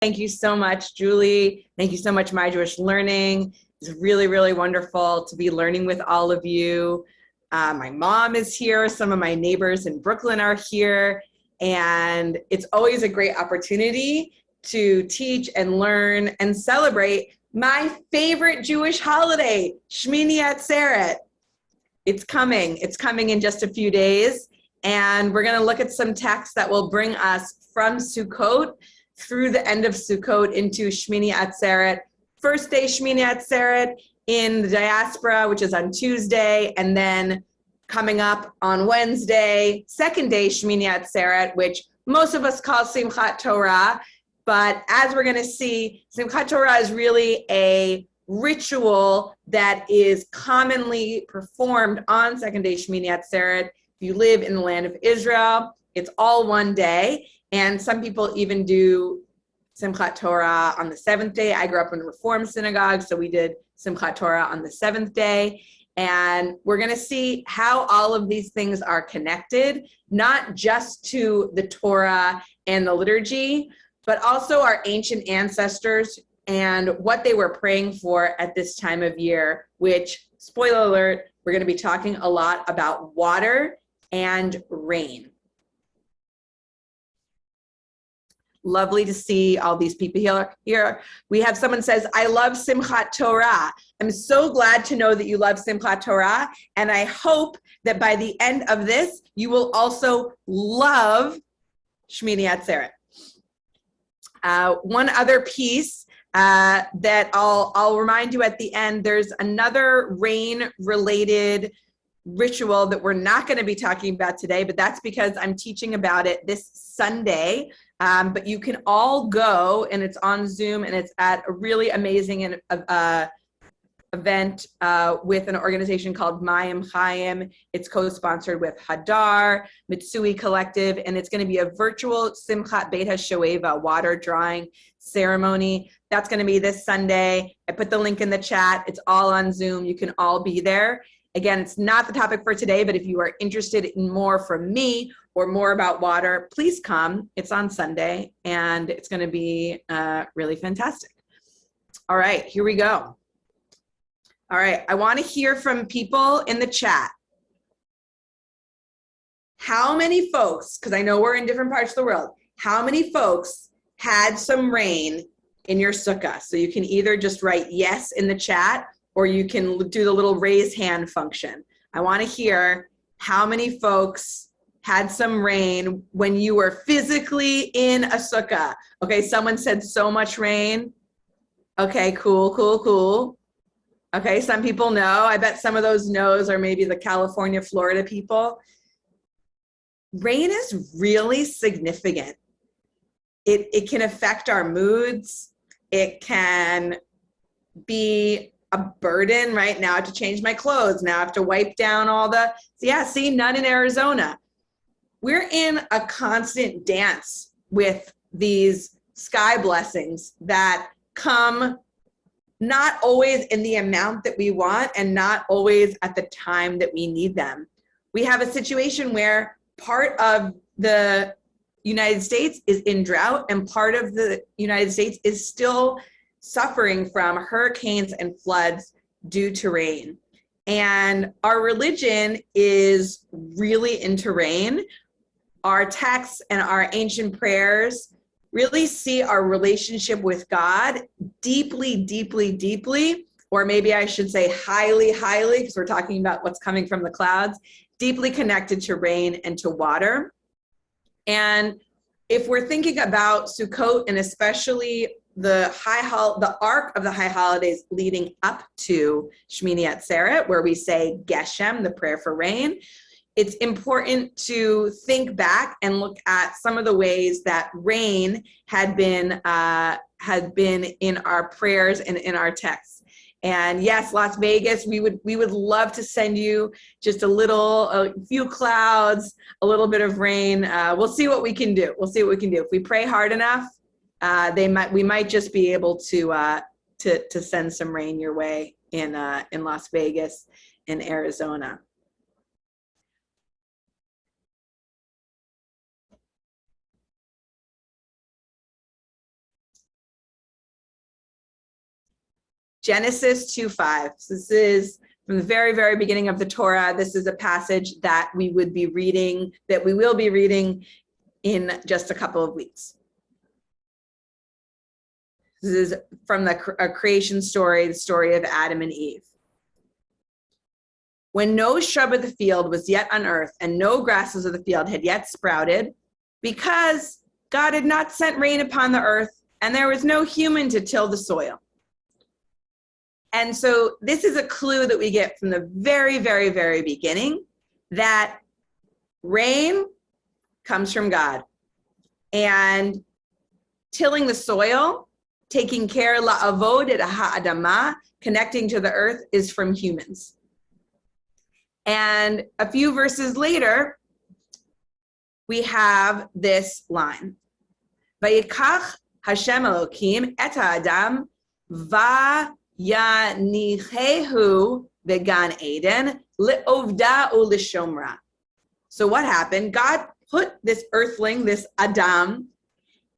Thank you so much, Julie. Thank you so much, My Jewish Learning. It's really, really wonderful to be learning with all of you. My mom is here. Some of my neighbors in Brooklyn are here. And it's always a great opportunity to teach and learn and celebrate my favorite Jewish holiday, Shemini Atzeret. It's coming. It's coming in just a few days. And we're going to look at some texts that will bring us from Sukkot through the end of Sukkot into Shemini Atzeret. First day Shemini Atzeret in the diaspora, which is on Tuesday, and then coming up on Wednesday, second day Shemini Atzeret, which most of us call Simchat Torah. But as we're going to see, Simchat Torah is really a ritual that is commonly performed on second day Shemini Atzeret. If you live in the land of Israel, it's all one day. And some people even do Simchat Torah on the seventh day. I grew up in a Reform synagogue, so we did Simchat Torah on the seventh day. And we're going to see how all of these things are connected, not just to the Torah and the liturgy, but also our ancient ancestors and what they were praying for at this time of year, which, spoiler alert, we're going to be talking a lot about water and rain. Lovely to see all these people here. We have someone says, I love Simchat Torah. I'm so glad to know that you love Simchat Torah. And I hope that by the end of this, you will also love Shemini Atzeret. One other piece that I'll remind you at the end, there's another rain-related ritual that we're not going to be talking about today, but that's because I'm teaching about it this Sunday. But you can all go, and it's on Zoom, and it's at a really amazing event with an organization called Mayim Chaim. It's co-sponsored with Hadar, Mitsui Collective, and it's going to be a virtual Simchat Beit HaShoeva water drawing ceremony. That's going to be this Sunday. I put the link in the chat. It's all on Zoom. You can all be there. Again, it's not the topic for today, but if you are interested in more from me or more about water, please come. It's on Sunday, and it's going to be really fantastic. All right, here we go. All right, I want to hear from people in the chat. How many folks, because I know we're in different parts of the world, how many folks had some rain in your sukkah? So you can either just write yes in the chat, or you can do the little raise hand function. I want to hear how many folks had some rain when you were physically in a sukkah. Okay, someone said so much rain. Okay, cool, cool, cool. Okay, some people know. I bet some of those no's are maybe the California, Florida people. Rain is really significant. It can affect our moods. It can be a burden. Right now I have to change my clothes. Now I have to wipe down all the, yeah, see, none in Arizona. We're in a constant dance with these sky blessings that come not always in the amount that we want and not always at the time that we need them. We have a situation where part of the United States is in drought and part of the United States is still suffering from hurricanes and floods due to rain. And our religion is really into rain. Our texts and our ancient prayers really see our relationship with God deeply, deeply, deeply, or maybe I should say highly, highly, because we're talking about what's coming from the clouds, deeply connected to rain and to water. And if we're thinking about Sukkot and especially the arc of the high holidays leading up to Shemini Atzeret, where we say Geshem, the prayer for rain, it's important to think back and look at some of the ways that rain had been in our prayers and in our texts. And yes, Las Vegas, we would love to send you just a few clouds, a little bit of rain. We'll see what we can do. We'll see what we can do. If we pray hard enough, we might just be able to send some rain your way in Las Vegas, in Arizona. Genesis 2:5. So this is from the very, very beginning of the Torah. This is a passage that we will be reading in just a couple of weeks. This is from a creation story, the story of Adam and Eve. When no shrub of the field was yet unearthed and no grasses of the field had yet sprouted, because God had not sent rain upon the earth and there was no human to till the soil. And so this is a clue that we get from the very, very, very beginning that rain comes from God. And tilling the soil, taking care, la'avod et ha'adama, connecting to the earth, is from humans. And a few verses later, we have this line. Vayikach Hashem Elokim et ha'adam va'yanichehu vegan Eden le'ovda u'lishomra. So what happened? God put this earthling, this Adam,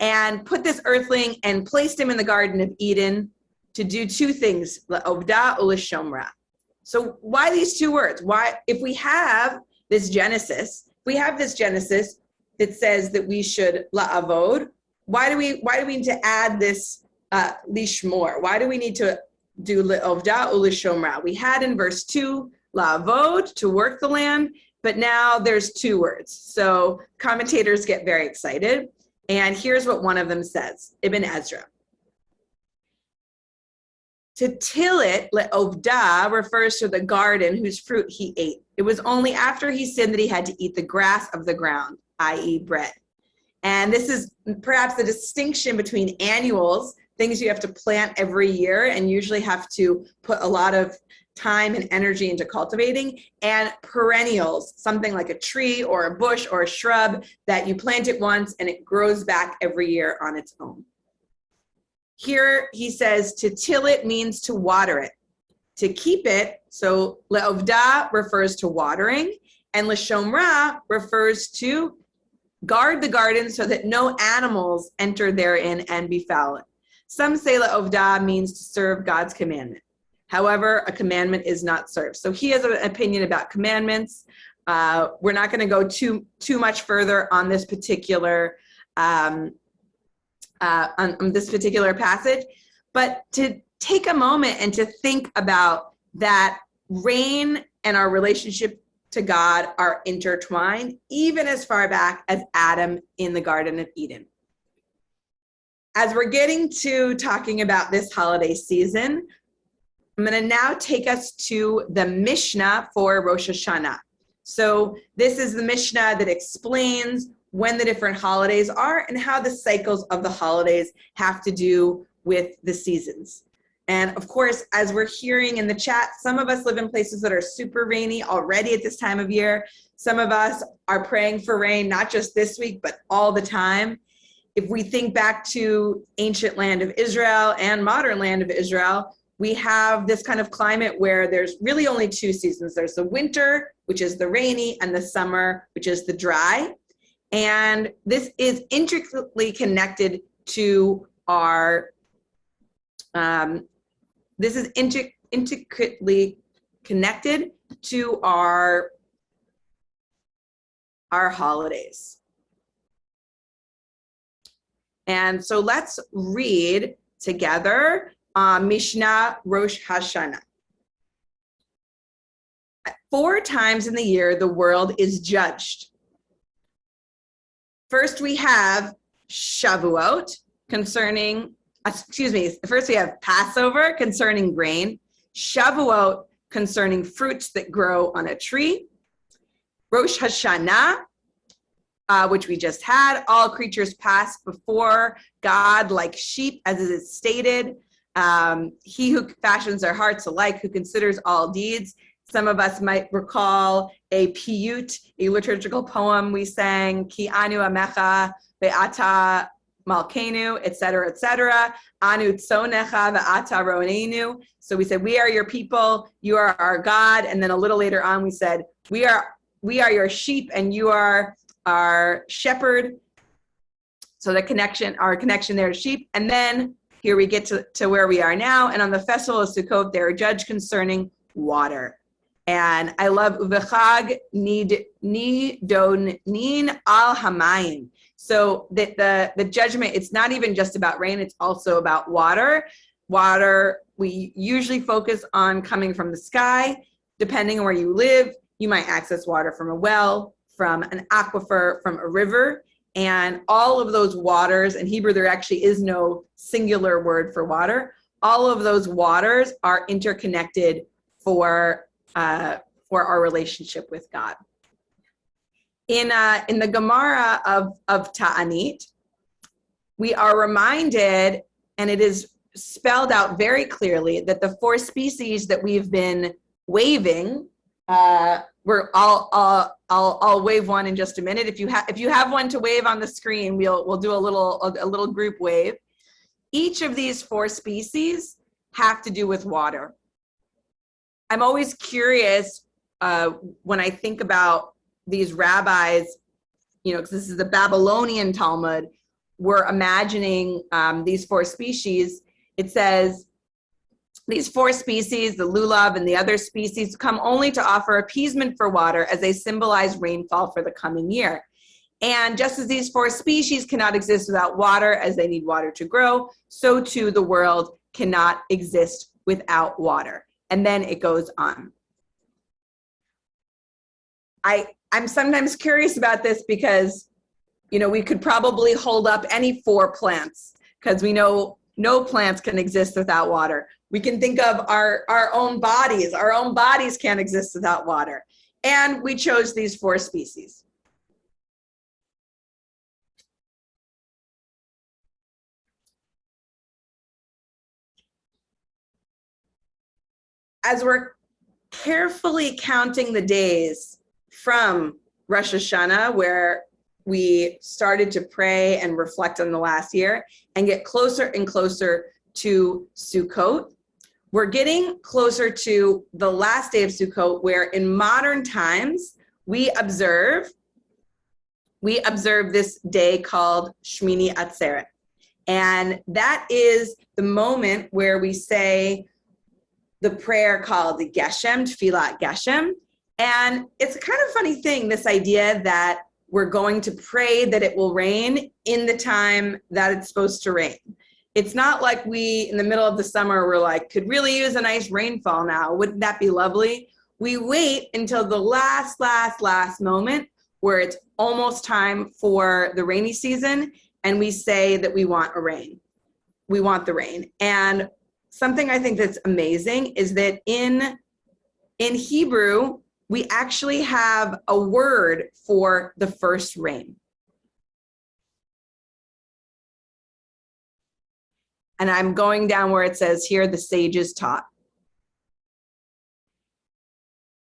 and put this earthling and placed him in the Garden of Eden to do two things, le'ovda u'lishomra. So why these two words? Why, if we have this Genesis that says that we should la'avod, why do we need to add this lishmor? Why do we need to do le'ovda u'lishomra? We had in verse 2 la'avod, to work the land, but now there's two words. So commentators get very excited. And here's what one of them says, Ibn Ezra. To till it, le'ovda, refers to the garden whose fruit he ate. It was only after he sinned that he had to eat the grass of the ground, i.e. bread. And this is perhaps the distinction between annuals, things you have to plant every year and usually have to put a lot of time and energy into cultivating, and perennials, something like a tree or a bush or a shrub that you plant it once and it grows back every year on its own. Here he says to till it means to water it, to keep it. So le'ovda refers to watering, and leshomra refers to guard the garden so that no animals enter therein and befoul it. Some say le'ovda means to serve God's commandment. However, a commandment is not served. So he has an opinion about commandments. We're not going to go too much further on this particular on this particular passage, but to take a moment and to think about that rain and our relationship to God are intertwined, even as far back as Adam in the Garden of Eden. As we're getting to talking about this holiday season, I'm going to now take us to the Mishnah for Rosh Hashanah. So this is the Mishnah that explains when the different holidays are and how the cycles of the holidays have to do with the seasons. And of course, as we're hearing in the chat, some of us live in places that are super rainy already at this time of year. Some of us are praying for rain, not just this week, but all the time. If we think back to ancient land of Israel and modern land of Israel, we have this kind of climate where there's really only two seasons. There's the winter, which is the rainy, and the summer, which is the dry. And this is intricately connected to our, intricately connected to our holidays. And so let's read together Mishnah Rosh Hashanah. 4 times in the year, the world is judged. First, we have Shavuot first we have Passover concerning grain, Shavuot concerning fruits that grow on a tree, Rosh Hashanah, which we just had, all creatures pass before God like sheep, as it is stated. He who fashions their hearts alike, who considers all deeds. Some of us might recall a piyut, a liturgical poem we sang, Ki anu amecha ve'ata malkenu, etc., etc. Anu tzonecha ve'ata ro'neinu. So we said, we are your people, you are our God. And then a little later on, we said, we are your sheep and you are our shepherd. So our connection there to sheep. And then here we get to where we are now. And on the festival of Sukkot, they're judged concerning water. And I love uvechag nidonin al hamayim. So that the judgment, it's not even just about rain, it's also about water. Water, we usually focus on coming from the sky. Depending on where you live, you might access water from a well, from an aquifer, from a river. And all of those waters, in Hebrew, there actually is no singular word for water. All of those waters are interconnected for our relationship with God. In the Gemara of Ta'anit, we are reminded, and it is spelled out very clearly, that the 4 species that we've been waving, I'll wave one in just a minute. If you have one to wave on the screen, we'll do a little group wave. Each of these 4 species have to do with water. I'm always curious when I think about these rabbis, because this is the Babylonian Talmud, we're imagining these 4 species. It says, these 4 species, the lulav and the other species, come only to offer appeasement for water as they symbolize rainfall for the coming year. And just as these 4 species cannot exist without water, as they need water to grow, so too the world cannot exist without water. And then it goes on. I'm sometimes curious about this because, we could probably hold up any 4 plants because we know no plants can exist without water. We can think of our own bodies. Our own bodies can't exist without water. And we chose these 4 species. As we're carefully counting the days from Rosh Hashanah, where we started to pray and reflect on the last year and get closer and closer to Sukkot, we're getting closer to the last day of Sukkot, where in modern times we observe this day called Shemini Atzeret. And that is the moment where we say the prayer called the Geshem, Tfilat Geshem. And it's a kind of funny thing, this idea that we're going to pray that it will rain in the time that it's supposed to rain. It's not like we, in the middle of the summer, we're like, could really use a nice rainfall now. Wouldn't that be lovely? We wait until the last moment where it's almost time for the rainy season, and we say that we want a rain. We want the rain. And something I think that's amazing is that in Hebrew, we actually have a word for the first rain. And I'm going down where it says here, the sages taught.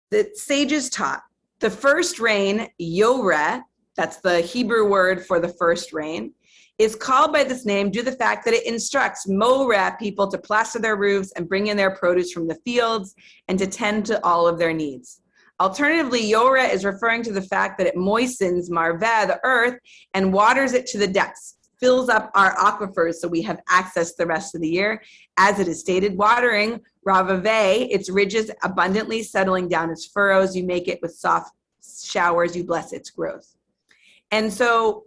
The sages taught. The first rain, Yoreh, that's the Hebrew word for the first rain, is called by this name due to the fact that it instructs Moreh people to plaster their roofs and bring in their produce from the fields and to tend to all of their needs. Alternatively, Yoreh is referring to the fact that it moistens Marveh, the earth, and waters it to the depths, fills up our aquifers so we have access the rest of the year. As it is stated, watering Ravaveh, its ridges abundantly settling down its furrows, you make it with soft showers, you bless its growth. And so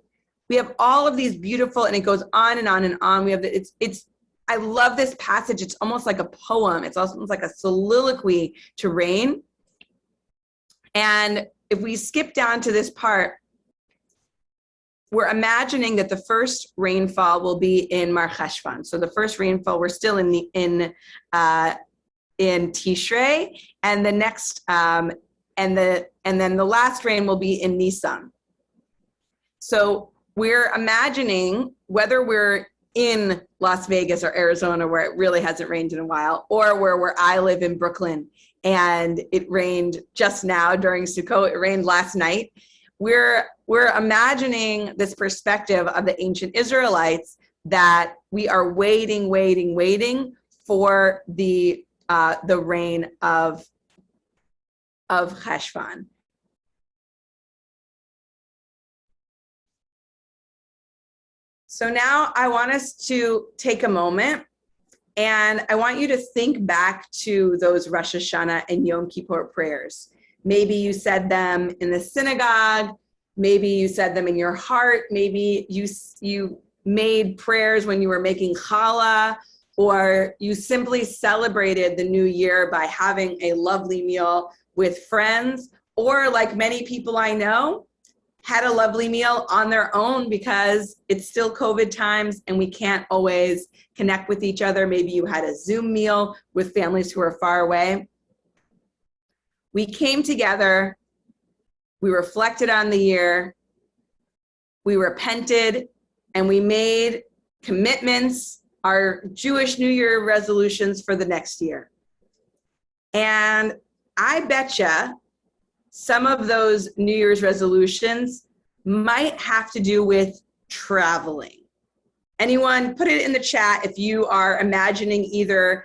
we have all of these beautiful, and it goes on and on and on. We have I love this passage. It's almost like a poem. It's almost like a soliloquy to rain. And if we skip down to this part, we're imagining that the first rainfall will be in Mar Cheshvan. So the first rainfall, we're still in Tishrei, and the next and then the last rain will be in Nisan. So we're imagining, whether we're in Las Vegas or Arizona, where it really hasn't rained in a while, or where I live in Brooklyn, and it rained just now during Sukkot, it rained last night. We're imagining this perspective of the ancient Israelites that we are waiting for the rain of Cheshvan. So now I want us to take a moment, and I want you to think back to those Rosh Hashanah and Yom Kippur prayers. Maybe you said them in the synagogue. Maybe you said them in your heart. Maybe you made prayers when you were making challah, or you simply celebrated the new year by having a lovely meal with friends, or like many people I know, had a lovely meal on their own because it's still COVID times and we can't always connect with each other. Maybe you had a Zoom meal with families who are far away. We came together, we reflected on the year, we repented, and we made commitments, our Jewish New Year resolutions for the next year. And I betcha some of those New Year's resolutions might have to do with traveling. Anyone, put it in the chat if you are imagining either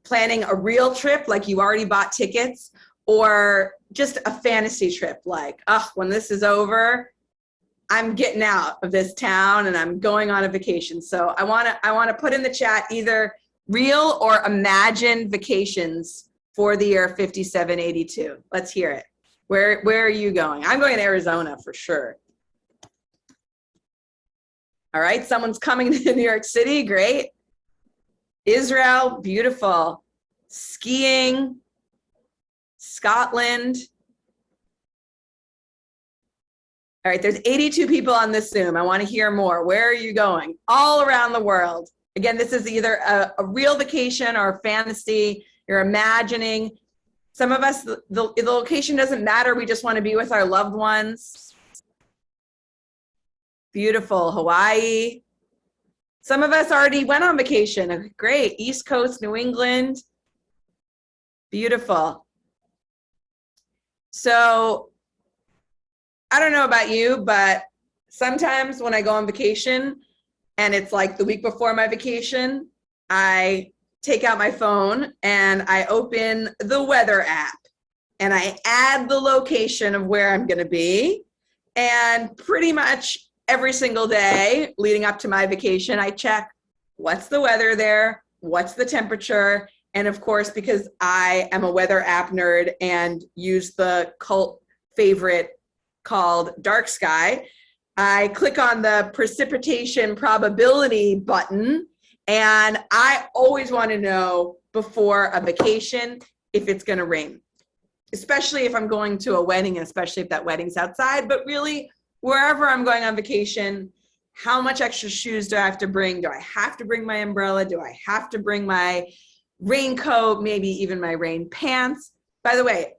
planning a real trip, like you already bought tickets, or just a fantasy trip, like, oh, when this is over, I'm getting out of this town and I'm going on a vacation. So I wanna put in the chat either real or imagined vacations for the year 5782. Let's hear it. Where are you going? I'm going to Arizona for sure. All right, someone's coming to New York City, great. Israel, beautiful. Skiing, Scotland. All right, there's 82 people on this Zoom. I want to hear more. Where are you going? All around the world. Again, this is either a real vacation or a fantasy. You're imagining. Some of us, the location doesn't matter. We just want to be with our loved ones. Beautiful. Hawaii. Some of us already went on vacation. Great. East Coast, New England. Beautiful. So I don't know about you, but sometimes when I go on vacation and it's like the week before my vacation, I take out my phone and I open the weather app and I add the location of where I'm going to be. And pretty much every single day leading up to my vacation, I check what's the weather there, what's the temperature. And of course, because I am a weather app nerd and use the cult favorite called Dark Sky, I click on the precipitation probability button. And I always want to know before a vacation if it's going to rain, especially if I'm going to a wedding, and especially if that wedding's outside. But really, wherever I'm going on vacation, how much extra shoes do I have to bring? Do I have to bring my umbrella? Do I have to bring my raincoat, maybe even my rain pants? By the way,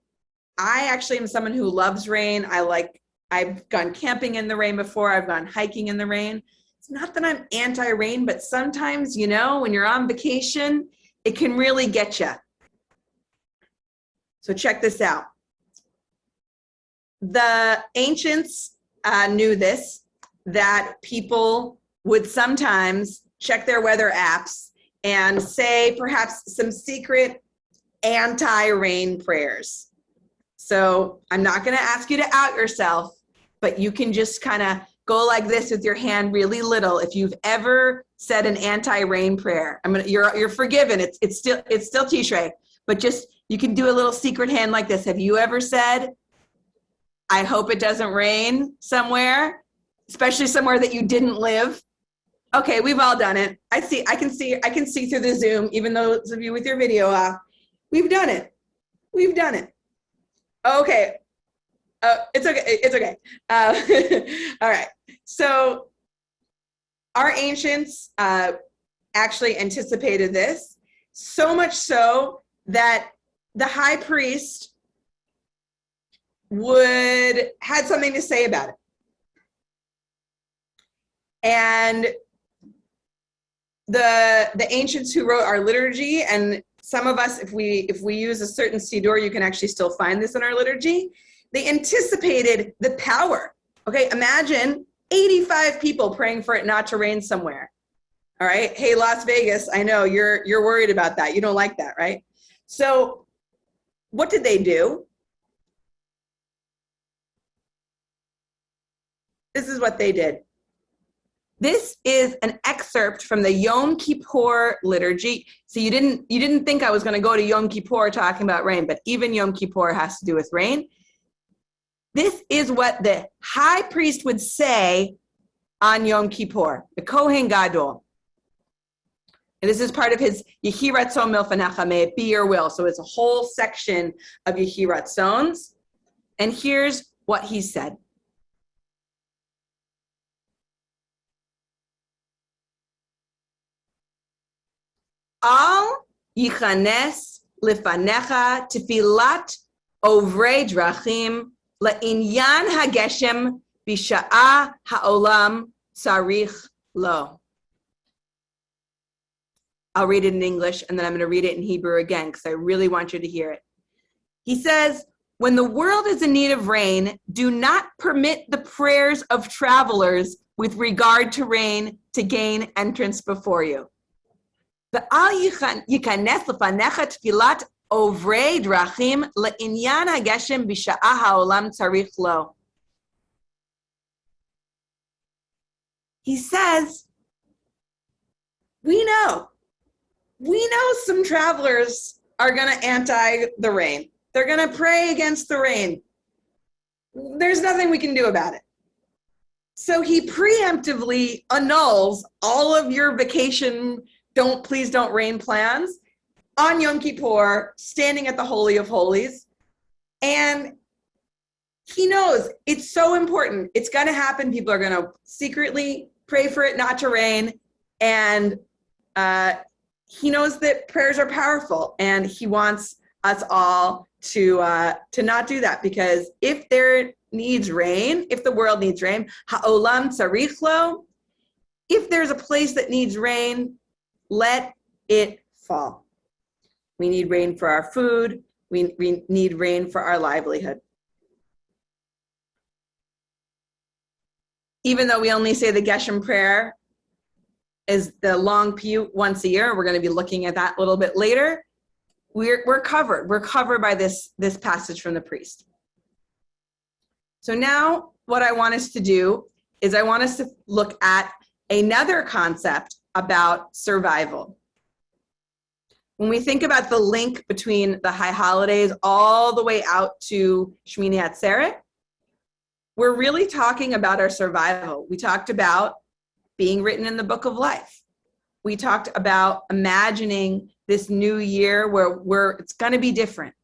I actually am someone who loves rain. I've gone camping in the rain before. I've gone hiking in the rain. It's not that I'm anti-rain, but sometimes, you know, when you're on vacation, it can really get you. So check this out. The ancients knew this, that people would sometimes check their weather apps and say perhaps some secret anti-rain prayers. So I'm not going to ask you to out yourself, but you can just kind of go like this with your hand really little. If you've ever said an anti-rain prayer, you're forgiven. It's still Tishrei, but just you can do a little secret hand like this. Have you ever said, I hope it doesn't rain somewhere, especially somewhere that you didn't live? Okay, we've all done it. I can see through the Zoom, even those of you with your video off. We've done it. We've done it. Okay. It's okay. It's okay. All right. So our ancients actually anticipated this, so much so that the high priest had something to say about it. And the ancients who wrote our liturgy, and some of us, if we use a certain siddur, you can actually still find this in our liturgy. They anticipated the power. Okay, imagine 85 people praying for it not to rain somewhere. All right, hey, Las Vegas, I know you're worried about that. You don't like that, right? So what did they do? This is what they did. This is an excerpt from the Yom Kippur liturgy. So you didn't think I was going to go to Yom Kippur talking about rain, but even Yom Kippur has to do with rain. This is what the high priest would say on Yom Kippur, the Kohen Gadol. And this is part of his Yehi Ratzon Milfanecha, may it be your will. So it's a whole section of Yehi Ratzons. And here's what he said. Al yichanes lifanecha tefilat ovrei drachim la'inyan hageshem bisha'a ha'olam tzarich lo. I'll read it in English, and then I'm going to read it in Hebrew again, because I really want you to hear it. He says, when the world is in need of rain, do not permit the prayers of travelers with regard to rain to gain entrance before you. Ve'al yikanes lefanecha tfilat ovrei drachim le'inyan hageshem bisha'a ha'olam tzarich lo. He says, we know some travelers are going to anti the rain. They're going to pray against the rain. There's nothing we can do about it. So he preemptively annuls all of your vacation, please don't rain plans on Yom Kippur, standing at the Holy of Holies. And he knows it's so important. It's going to happen. People are going to secretly pray for it not to rain. And he knows that prayers are powerful, and he wants us all to not do that, because if there needs rain, if the world needs rain, ha'olam tzarich lo, if there's a place that needs rain, let it fall. We need rain for our food. We need rain for our livelihood. Even though we only say the Geshem prayer is the long piyut once a year, we're going to be looking at that a little bit later. We're covered. We're covered by this passage from the priest. So now what I want us to do is I want us to look at another concept about survival. When we think about the link between the high holidays all the way out to Shemini Atzeret, we're really talking about our survival. We talked about being written in the book of life. We talked about imagining this new year where it's going to be different.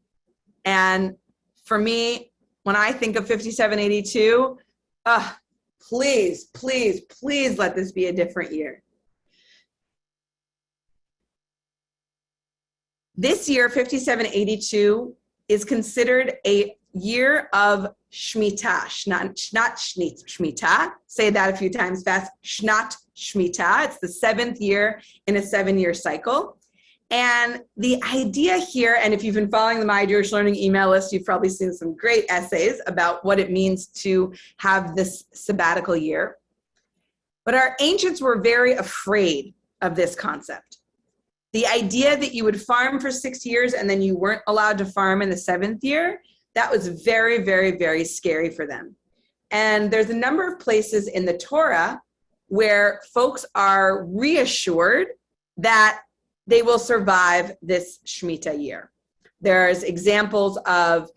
And for me, when I think of 5782, please, please, please let this be a different year. This year, 5782, is considered a year of Shemitah, not Shemitah. Say that a few times fast. Shnat Shemitah. It's the 7th year in a 7-year cycle. And the idea here, and if you've been following the My Jewish Learning email list, you've probably seen some great essays about what it means to have this sabbatical year. But our ancients were very afraid of this concept. The idea that you would farm for 6 years and then you weren't allowed to farm in the 7th year, that was very, very, very scary for them. And there's a number of places in the Torah where folks are reassured that they will survive this Shemitah year. There's examples of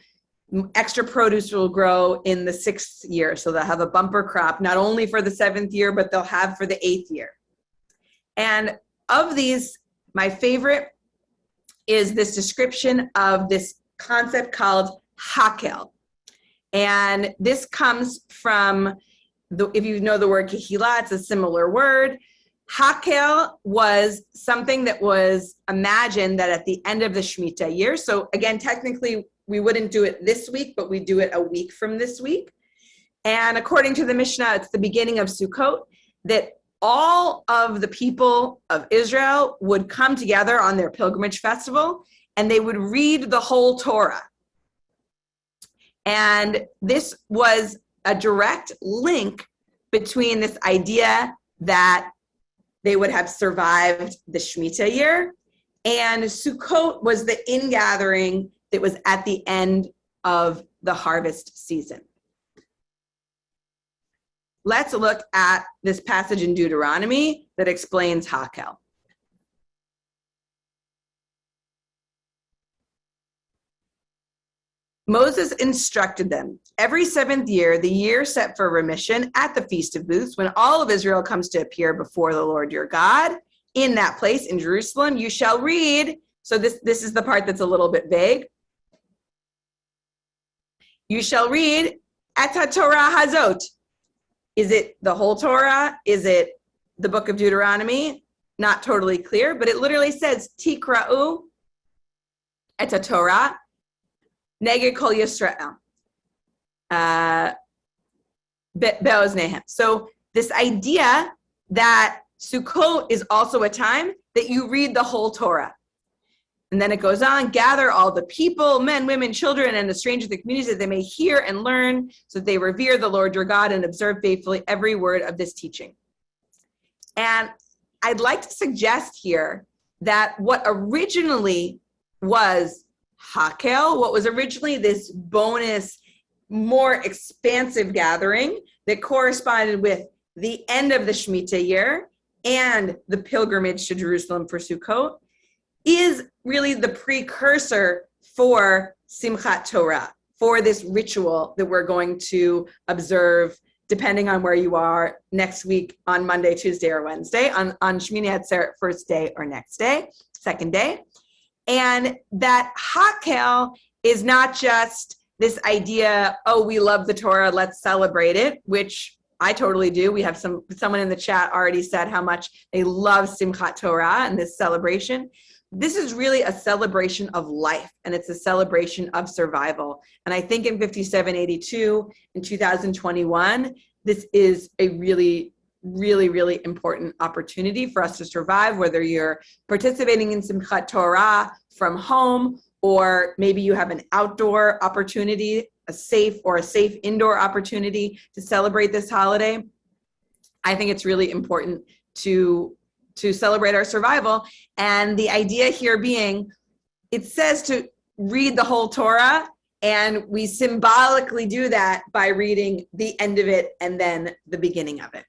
extra produce will grow in the 6th year, so they'll have a bumper crop, not only for the 7th year, but they'll have for the 8th year. And of these, my favorite is this description of this concept called Hakhel. And this comes from, if you know the word kehillah, it's a similar word. Hakhel was something that was imagined that at the end of the Shemitah year, so again, technically we wouldn't do it this week, but we do it a week from this week. And according to the Mishnah, it's the beginning of Sukkot, that all of the people of Israel would come together on their pilgrimage festival, and they would read the whole Torah. And this was a direct link between this idea that they would have survived the Shemitah year, and Sukkot was the ingathering that was at the end of the harvest season. let's look at this passage in Deuteronomy that explains Hakhel. Moses instructed them, every 7th year, the year set for remission at the Feast of Booths, when all of Israel comes to appear before the Lord your God, in that place in Jerusalem, you shall read. So this is the part that's a little bit vague. You shall read et Torah hazot. Is it the whole Torah? Is it the book of Deuteronomy? Not totally clear, but it literally says tikra'u et Torah neged kol Yisrael be'oznehem. So this idea that Sukkot is also a time that you read the whole Torah. And then it goes on, gather all the people, men, women, children, and the strangers of the communities that they may hear and learn so that they revere the Lord your God and observe faithfully every word of this teaching. And I'd like to suggest here that what originally was Hakhel, what was originally this bonus, more expansive gathering that corresponded with the end of the Shemitah year and the pilgrimage to Jerusalem for Sukkot, is really the precursor for Simchat Torah, for this ritual that we're going to observe, depending on where you are, next week on Monday, Tuesday, or Wednesday, on Shemini Atzeret, first day or next day, second day. And that Hakhel is not just this idea, oh, we love the Torah, let's celebrate it, which I totally do. We have someone in the chat already said how much they love Simchat Torah and this celebration. This is really a celebration of life, and it's a celebration of survival. And I think in 5782, in 2021, this is a really, really, really important opportunity for us to survive, whether you're participating in Simchat Torah from home, or maybe you have an outdoor opportunity, a safe indoor opportunity to celebrate this holiday. I think it's really important to celebrate our survival. And the idea here being, it says to read the whole Torah, and we symbolically do that by reading the end of it and then the beginning of it.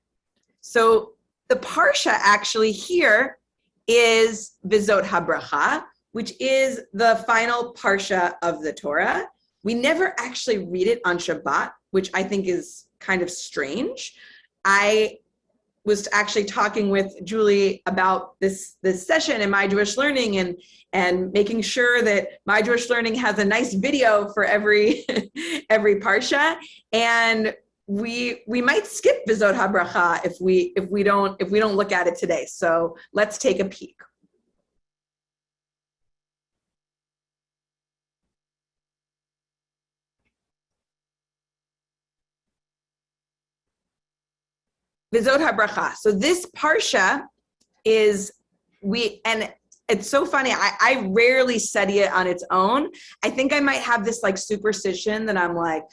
So the Parsha actually here is Vezot Haberakhah, which is the final Parsha of the Torah. We never actually read it on Shabbat, which I think is kind of strange. I was actually talking with Julie about this session in My Jewish Learning and making sure that My Jewish Learning has a nice video for every parsha, and we might skip Vezot Haberakhah if we don't look at it today. So let's take a peek. Vezot Haberakhah. So this parsha is, and it's so funny, I rarely study it on its own. I think I might have this like superstition that I'm like,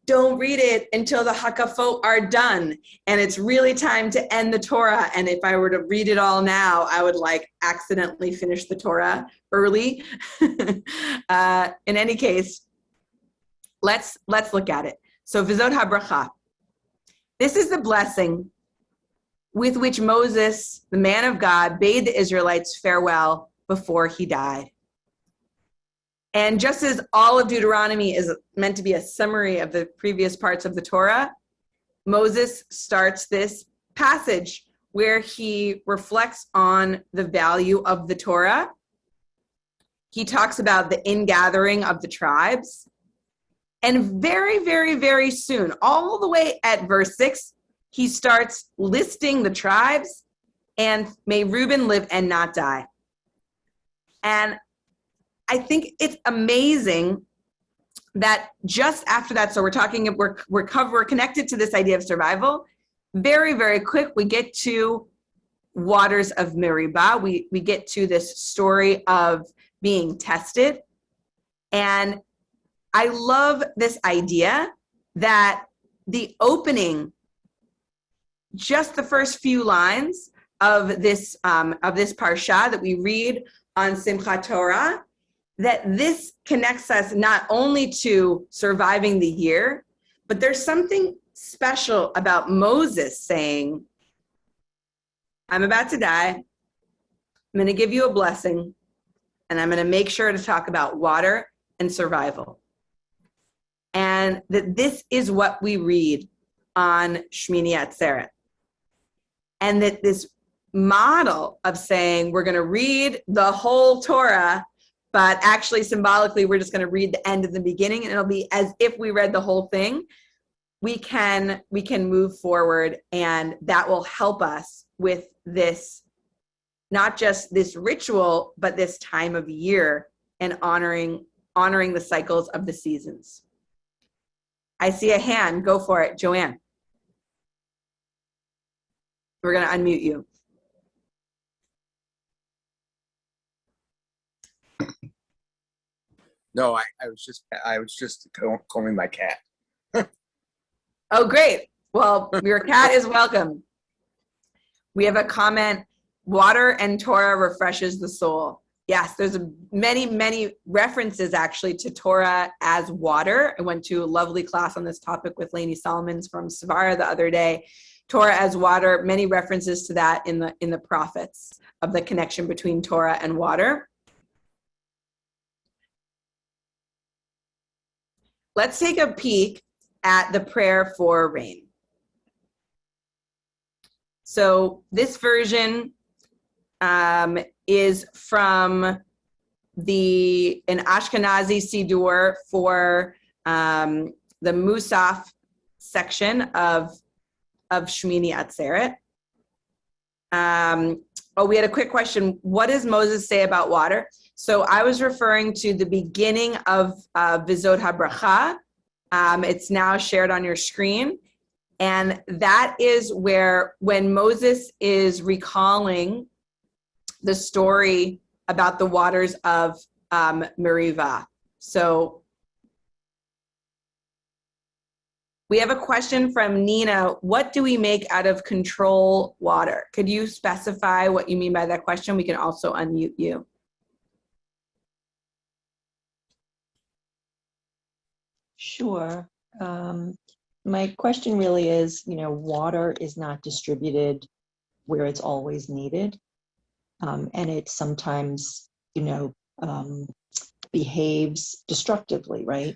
don't read it until the Hakafot are done. And it's really time to end the Torah. And if I were to read it all now, I would like accidentally finish the Torah early. In any case, let's look at it. So Vezot Haberakhah. This is the blessing with which Moses, the man of God, bade the Israelites farewell before he died. And just as all of Deuteronomy is meant to be a summary of the previous parts of the Torah, Moses starts this passage where he reflects on the value of the Torah. He talks about the ingathering of the tribes. And very, very, very soon, all the way at verse 6, he starts listing the tribes, and may Reuben live and not die. And I think it's amazing that just after that, so we're connected to this idea of survival. Very, very quick, we get to waters of Meribah. We get to this story of being tested. And I love this idea that the opening, just the first few lines of this parsha that we read on Simchat Torah, that this connects us not only to surviving the year, but there's something special about Moses saying, I'm about to die. I'm going to give you a blessing, and I'm going to make sure to talk about water and survival. And that this is what we read on Shemini Atzeret. And that this model of saying we're going to read the whole Torah, but actually symbolically we're just going to read the end and the beginning, and it'll be as if we read the whole thing. We can move forward, and that will help us with this, not just this ritual, but this time of year, and honoring the cycles of the seasons. I see a hand. Go for it, Joanne. We're going to unmute you. No, I was just combing my cat. Oh, great. Well, your cat is welcome. We have a comment, water and Torah refreshes the soul. Yes, there's many references actually to Torah as water. I went to a lovely class on this topic with Lainey Solomons from Savara the other day. Torah as water, many references to that in the prophets of the connection between Torah and water. Let's take a peek at the prayer for rain. So this version is from an Ashkenazi Siddur for the Musaf section of Shemini Atzeret. We had a quick question. What does Moses say about water? So I was referring to the beginning of Vezot Haberakhah. It's now shared on your screen. And that is where, when Moses is recalling the story about the waters of Merivah. So we have a question from Nina. What do we make out of control water? Could you specify what you mean by that question? We can also unmute you. Sure. My question really is, water is not distributed where it's always needed. And it sometimes, behaves destructively, right?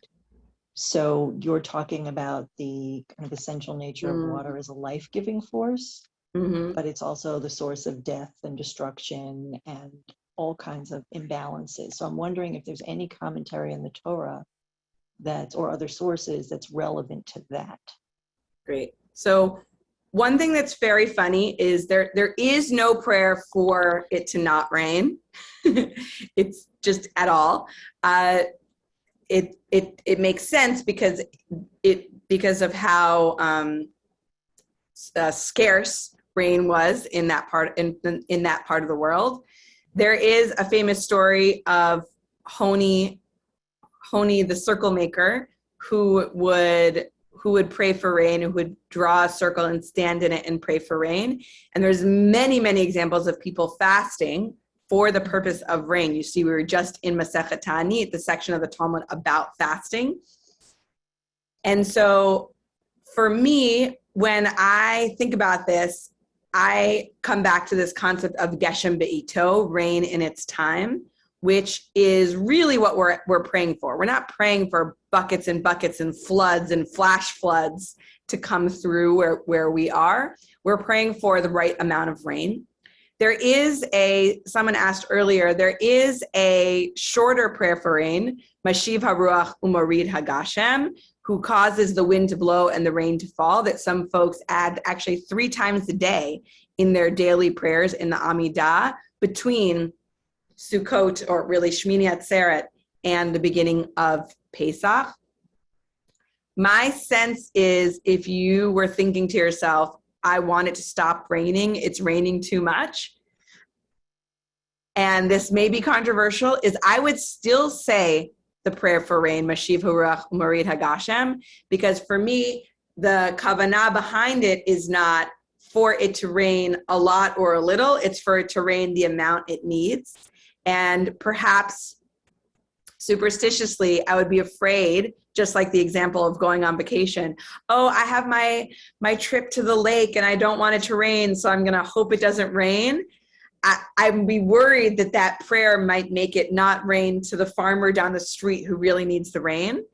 So you're talking about the kind of essential nature of water as a life-giving force, but it's also the source of death and destruction and all kinds of imbalances. So I'm wondering if there's any commentary in the Torah or other sources that's relevant to that. Great. So one thing that's very funny is there is no prayer for it to not rain. It's just at all. It makes sense because of how scarce rain was in that part in that part of the world. There is a famous story of Honi the circle maker who would pray for rain, who would draw a circle and stand in it and pray for rain. And there's many examples of people fasting for the purpose of rain. You see, we were just in Masechet Ta'anit, the section of the Talmud about fasting. And so for me, when I think about this, I come back to this concept of Geshem Be'ito, rain in its time, which is really what we're praying for. We're not praying for buckets and buckets and floods and flash floods to come through where we are. We're praying for the right amount of rain. There is someone asked earlier, there is a shorter prayer for rain, Mashiv HaRuach Umarid HaGashem, who causes the wind to blow and the rain to fall, that some folks add actually 3 times a day in their daily prayers in the Amidah between Sukkot, or really Shemini Atzeret, and the beginning of Pesach. My sense is, if you were thinking to yourself, I want it to stop raining, it's raining too much, and this may be controversial, is I would still say the prayer for rain, Mashiv HaRuach Umarid HaGashem, because for me, the kavanah behind it is not for it to rain a lot or a little, it's for it to rain the amount it needs. And perhaps superstitiously, I would be afraid, just like the example of going on vacation. Oh, I have my trip to the lake and I don't want it to rain, so I'm going to hope it doesn't rain. I'd be worried that prayer might make it not rain to the farmer down the street who really needs the rain.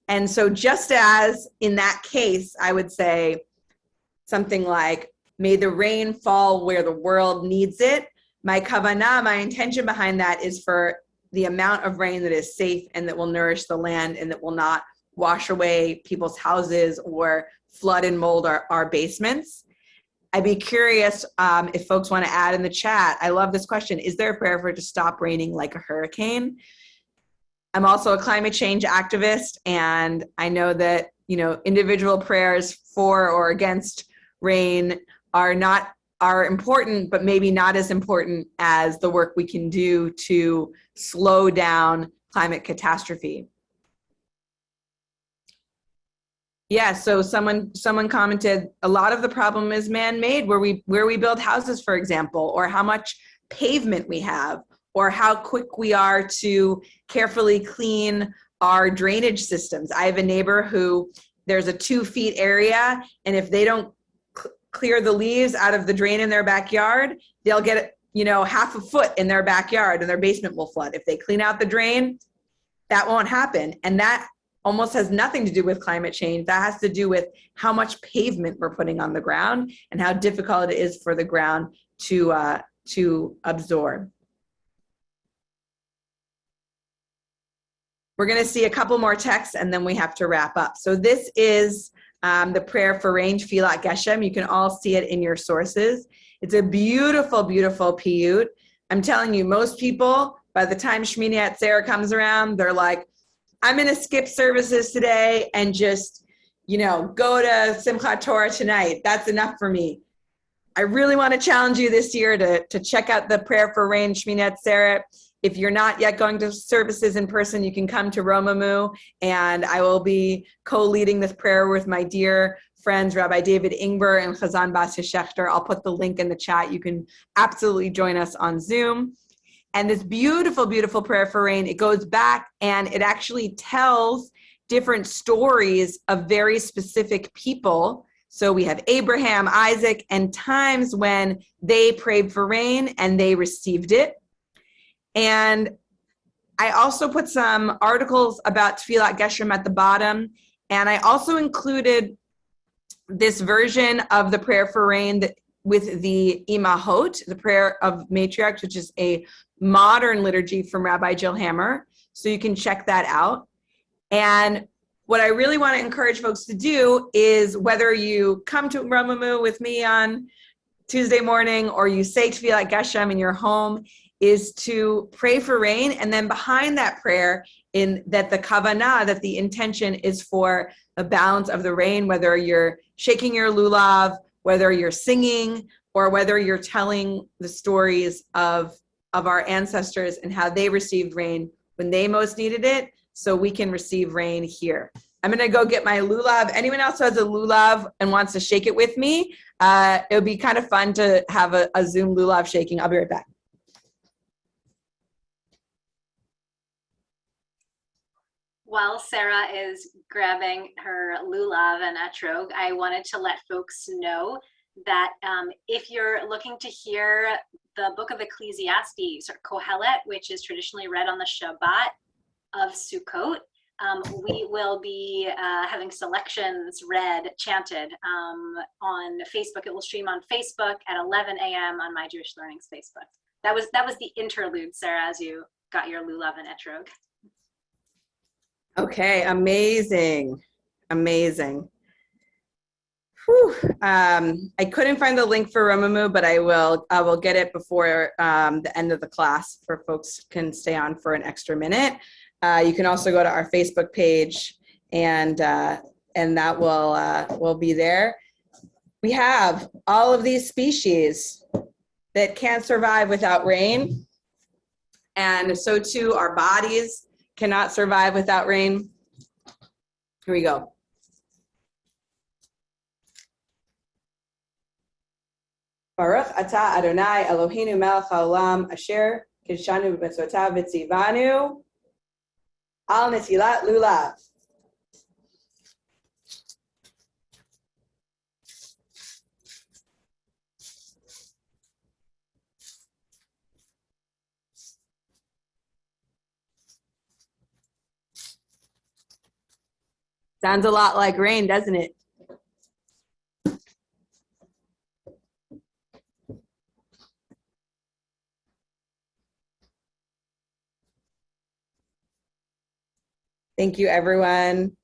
And so just as in that case, I would say something like, may the rain fall where the world needs it. My kavanah, my intention behind that is for the amount of rain that is safe and that will nourish the land and that will not wash away people's houses or flood and mold our basements. I'd be curious if folks want to add in the chat. I love this question. Is there a prayer for it to stop raining like a hurricane? I'm also a climate change activist, and I know that, individual prayers for or against rain are important, but maybe not as important as the work we can do to slow down climate catastrophe. Yeah, so someone commented, a lot of the problem is man-made, where we build houses, for example, or how much pavement we have, or how quick we are to carefully clean our drainage systems. I have a neighbor who there's a 2 feet area, and if they don't clear the leaves out of the drain in their backyard, they'll get, half a foot in their backyard and their basement will flood. If they clean out the drain, that won't happen. And that almost has nothing to do with climate change. That has to do with how much pavement we're putting on the ground and how difficult it is for the ground to absorb. We're going to see a couple more texts and then we have to wrap up. So this is the prayer for rain, Tfilat Geshem. You can all see it in your sources. It's a beautiful, beautiful piyut. I'm telling you, most people, by the time Shemini Atzeret comes around, they're like, I'm going to skip services today and just, go to Simchat Torah tonight. That's enough for me. I really want to challenge you this year to check out the prayer for rain, Shemini Atzeret. If you're not yet going to services in person, you can come to Romamu, and I will be co-leading this prayer with my dear friends, Rabbi David Ingber and Chazan Basi Shechter. I'll put the link in the chat. You can absolutely join us on Zoom. And this beautiful, beautiful prayer for rain, it goes back and it actually tells different stories of very specific people. So we have Abraham, Isaac, and times when they prayed for rain and they received it. And I also put some articles about Tfilat Geshem at the bottom. And I also included this version of the prayer for rain with the Imahot, the prayer of matriarchs, which is a modern liturgy from Rabbi Jill Hammer. So you can check that out. And what I really want to encourage folks to do is, whether you come to Romamu with me on Tuesday morning or you say Tfilat Geshem in your home, is to pray for rain, and then behind that prayer, in that the kavanah, that the intention is for the balance of the rain, whether you're shaking your lulav, whether you're singing, or whether you're telling the stories of our ancestors and how they received rain when they most needed it, so we can receive rain here. I'm gonna go get my lulav. Anyone else who has a lulav and wants to shake it with me, it would be kind of fun to have a Zoom lulav shaking. I'll be right back. While Sarah is grabbing her lulav and etrog, I wanted to let folks know that if you're looking to hear the book of Ecclesiastes, or Kohelet, which is traditionally read on the Shabbat of Sukkot, we will be having selections read, chanted on Facebook. It will stream on Facebook at 11 a.m. on My Jewish Learning's Facebook. That was the interlude, Sarah, as you got your lulav and etrog. Okay, amazing, amazing. Whew. I couldn't find the link for Romamu, but I will get it before the end of the class, for folks can stay on for an extra minute. You can also go to our Facebook page, and that will be there. We have all of these species that can't survive without rain, and so too our bodies cannot survive without rain. Here we go. Baruch atah Adonai Eloheinu melech haolam asher kidshanu b'mitzvotav v'tzivanu al netilat lulav. Sounds a lot like rain, doesn't it? Thank you, everyone.